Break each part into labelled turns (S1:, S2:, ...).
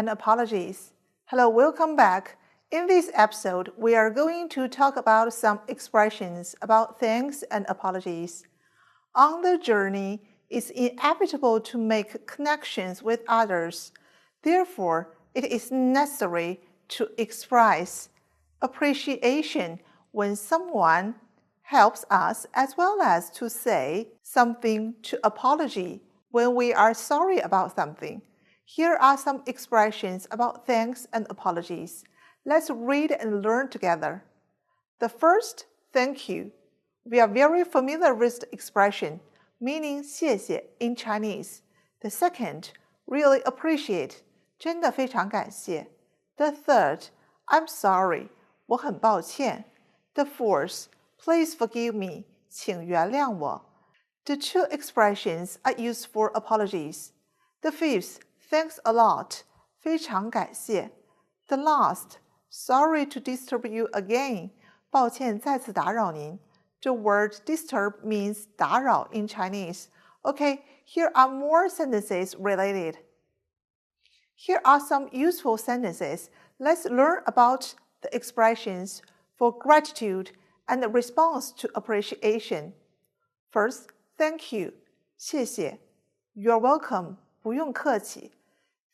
S1: and Apologies. Hello, welcome back. In this episode, we are going to talk about some expressions about thanks and apologies. On the journey, it's inevitable to make connections with others. Therefore, it is necessary to express appreciation when someone helps us, as well as to say something to apology when we are sorry about something. Here are some expressions about thanks and apologies. Let's read and learn together. The first, thank you. We are very familiar with the expression, meaning 谢谢 in Chinese. The second, really appreciate. 真的非常感谢。The third, I'm sorry. 我很抱歉。The fourth, please forgive me. 请原谅我。The two expressions are used for apologies. The fifth, thanks a lot. 非常感谢。The last, sorry to disturb you again. 抱歉再次打扰您。The word disturb means 打扰 in Chinese. Okay, here are more sentences related. Here are some useful sentences. Let's learn about the expressions for gratitude and the response to appreciation. First, thank you. 谢谢。You're welcome. 不用客气。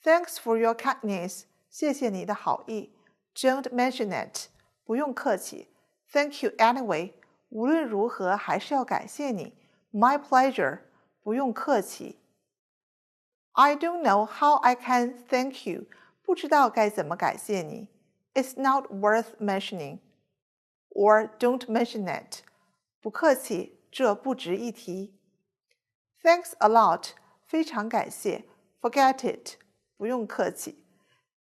S1: Thanks for your kindness. 谢谢你的好意。Don't mention it. 不用客气。Thank you anyway. 无论如何还是要感谢你。My pleasure. 不用客气。I don't know how I can thank you. 不知道该怎么感谢你。It's not worth mentioning. Or don't mention it. 不客气，这不值一提。Thanks a lot. 非常感谢。Forget it. 不用客气。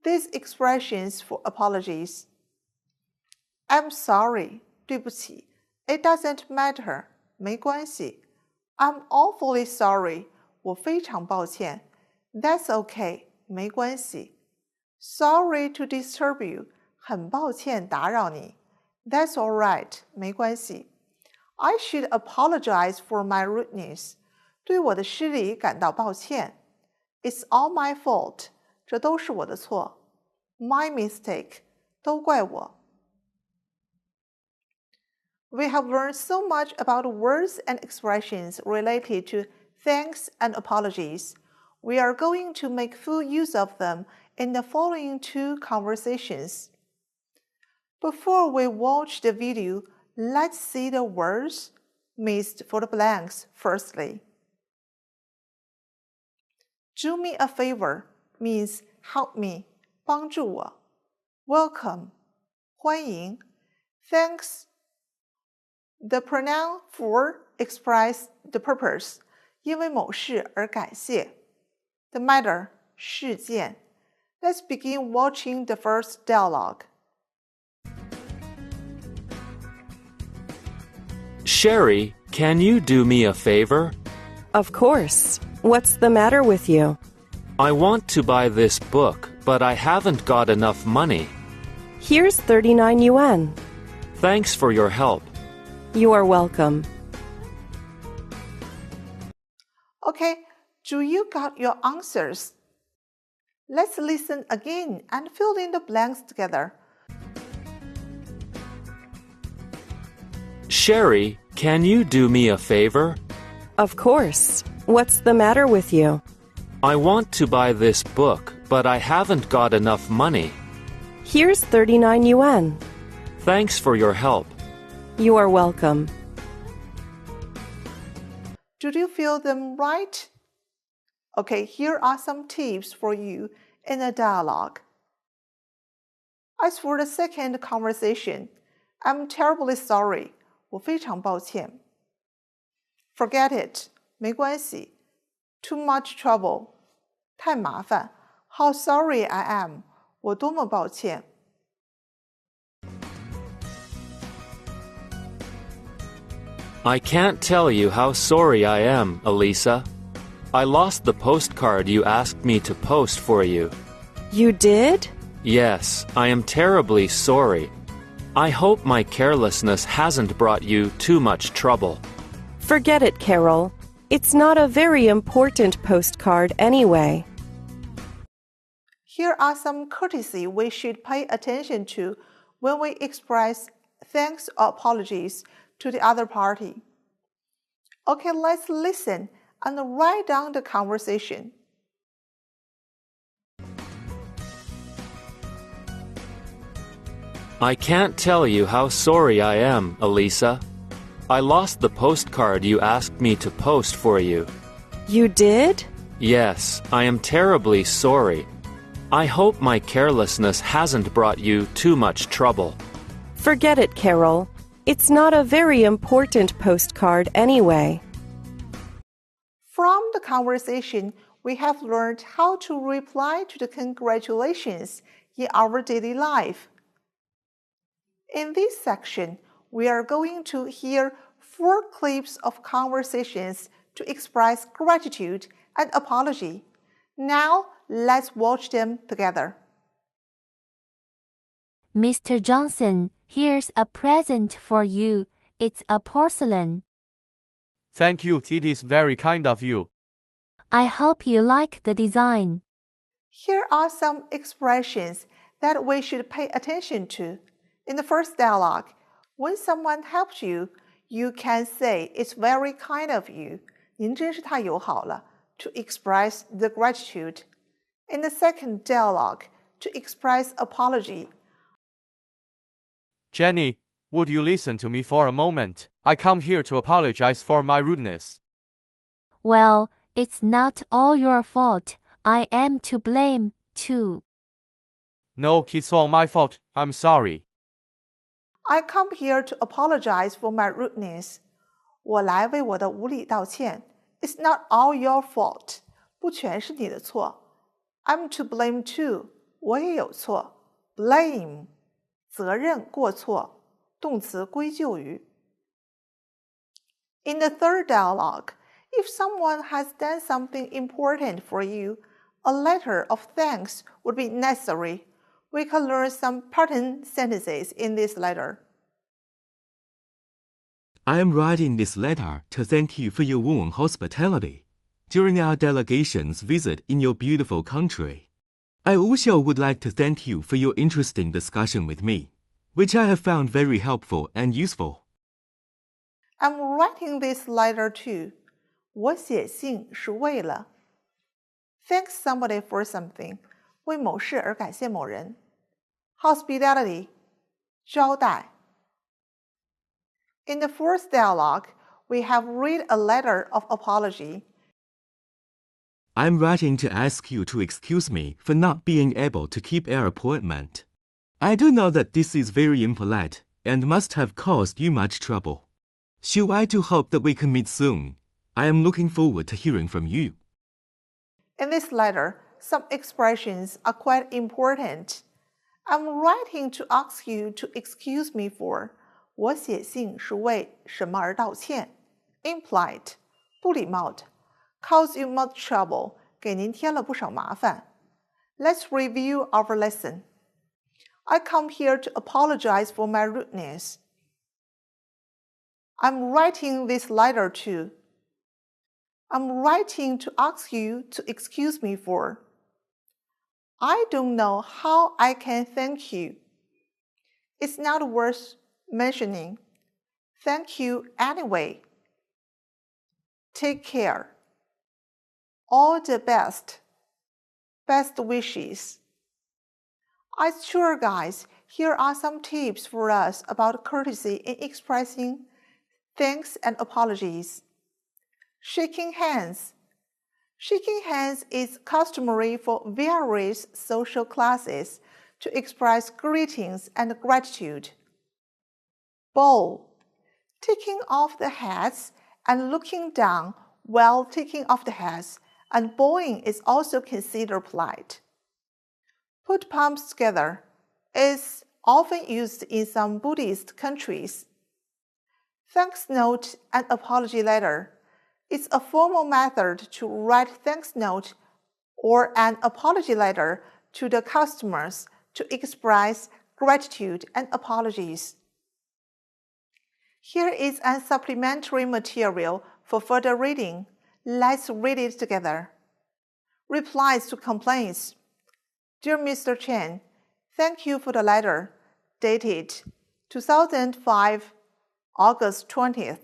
S1: These expressions for apologies. I'm sorry. 对不起。It doesn't matter. 没关系。I'm awfully sorry. 我非常抱歉。That's okay. 没关系。Sorry to disturb you. 很抱歉打扰你。That's all right. 没关系。I should apologize for my rudeness. 对我的失礼感到抱歉。It's all my fault. 这都是我的错。My mistake. 都怪我。We have learned so much about words and expressions related to thanks and apologies. We are going to make full use of them in the following two conversations. Before we watch the video, let's see the words missed for the blanks firstly. Do me a favor means help me, 帮助我。Welcome, 欢迎。Thanks, the pronoun for express the purpose, 因为某事而感谢。The matter, 事件。Let's begin watching the first dialogue.
S2: Sherry, can you do me a favor?
S3: Of course. What's the matter with you?
S2: I want to buy this book, but I haven't got enough money.
S3: Here's 39 yuan.
S2: Thanks for your help.
S3: You are welcome.
S1: Okay, do you got your answers? Let's listen again and fill in the blanks together.
S2: Sherry, can you do me a favor?
S3: Of course. What's the matter with you?
S2: I want to buy this book, but I haven't got enough money.
S3: Here's 39 yuan.
S2: Thanks for your help.
S3: You are welcome.
S1: Did you feel them right? Okay, here are some tips for you in a dialogue. As for the second conversation, I'm terribly sorry. 我非常抱歉。Forget it. 没关系。Too much trouble. 太麻烦。How sorry I am. 我多么抱歉。
S2: I can't tell you how sorry I am, Elisa. I lost the postcard you asked me to post for you.
S3: You did?
S2: Yes, I am terribly sorry. I hope my carelessness hasn't brought you too much trouble.
S3: Forget it, Carol. It's not a very important postcard anyway.
S1: Here are some courtesy we should pay attention to when we express thanks or apologies to the other party. Okay, let's listen and write down the conversation.
S2: I can't tell you how sorry I am, Elisa. I lost the postcard you asked me to post for you.
S3: You did?
S2: Yes, I am terribly sorry. I hope my carelessness hasn't brought you too much trouble.
S3: Forget it, Carol. It's not a very important postcard anyway.
S1: From the conversation, we have learned how to reply to the congratulations in our daily life. In this section, we are going to hear 4 clips of conversations to express gratitude and apology. Now, let's watch them together.
S4: Mr. Johnson, here's a present for you. It's a porcelain.
S5: Thank you, it is very kind of you.
S4: I hope you like the design.
S1: Here are some expressions that we should pay attention to. In the first dialogue, when someone helps you, you can say it's very kind of you. 您真是太友好了 to express the gratitude. In the second dialogue, to express apology.
S5: Jenny, would you listen to me for a moment? I come here to apologize for my rudeness.
S4: Well, it's not all your fault. I am to blame, too.
S5: No, it's all my fault. I'm sorry.
S1: I come here to apologize for my rudeness. 我来为我的无礼道歉。It's not all your fault. 不全是你的错。I'm to blame too. 我也有错。Blame. 责任、过错。动词归咎于。In the third dialogue, if someone has done something important for you, a letter of thanks would be necessary. We can learn some pattern sentences in this letter.
S6: I am writing this letter to thank you for your warm hospitality during our delegation's visit in your beautiful country. I also would like to thank you for your interesting discussion with me, which I have found very helpful and useful.
S1: I'm writing this letter too. 我写信是为了 thank somebody for something. 为某事而感谢某人。Hospitality. 招待。In the fourth dialogue, we have read a letter of apology.
S6: I'm writing to ask you to excuse me for not being able to keep our appointment. I do know that this is very impolite and must have caused you much trouble. Should I do hope that we can meet soon? I am looking forward to hearing from you.
S1: In this letter, some expressions are quite important. I'm writing to ask you to excuse me for. 我写信是为什么而道歉 Impolite, 不礼貌的 Cause you much trouble, 给您添了不少麻烦 Let's review our lesson. I come here to apologize for my rudeness. I'm writing this letter too. I'm writing to ask you to excuse me for. I don't know how I can thank you. It's not worth mentioning. Thank you anyway. Take care. All the best. Best wishes. As tour guides, here are some tips for us about courtesy in expressing thanks and apologies. Shaking hands. Shaking hands is customary for various social classes to express greetings and gratitude. Bow. Taking off the hats and looking down while taking off the hats and bowing is also considered polite. Put palms together is often used in some Buddhist countries. Thanks note and apology letter. It's a formal method to write thanks note or an apology letter to the customers to express gratitude and apologies. Here is a supplementary material for further reading. Let's read it together. Replies to complaints. Dear Mr. Chen, thank you for the letter, dated 2005, August 20th.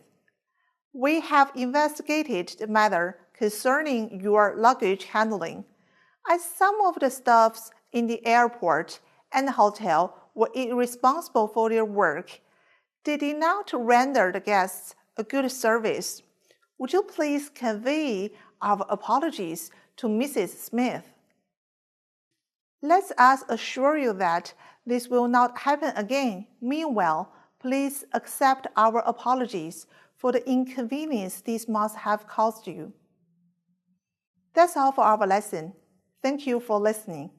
S1: We have investigated the matter concerning your luggage handling, as some of the staffs in the airport and hotel were irresponsible for their work. They did not render the guests a good service. Would you please convey our apologies to Mrs. Smith? Let us assure you that this will not happen again. Meanwhile, please accept our apologies for the inconvenience this must have caused you. That's all for our lesson. Thank you for listening.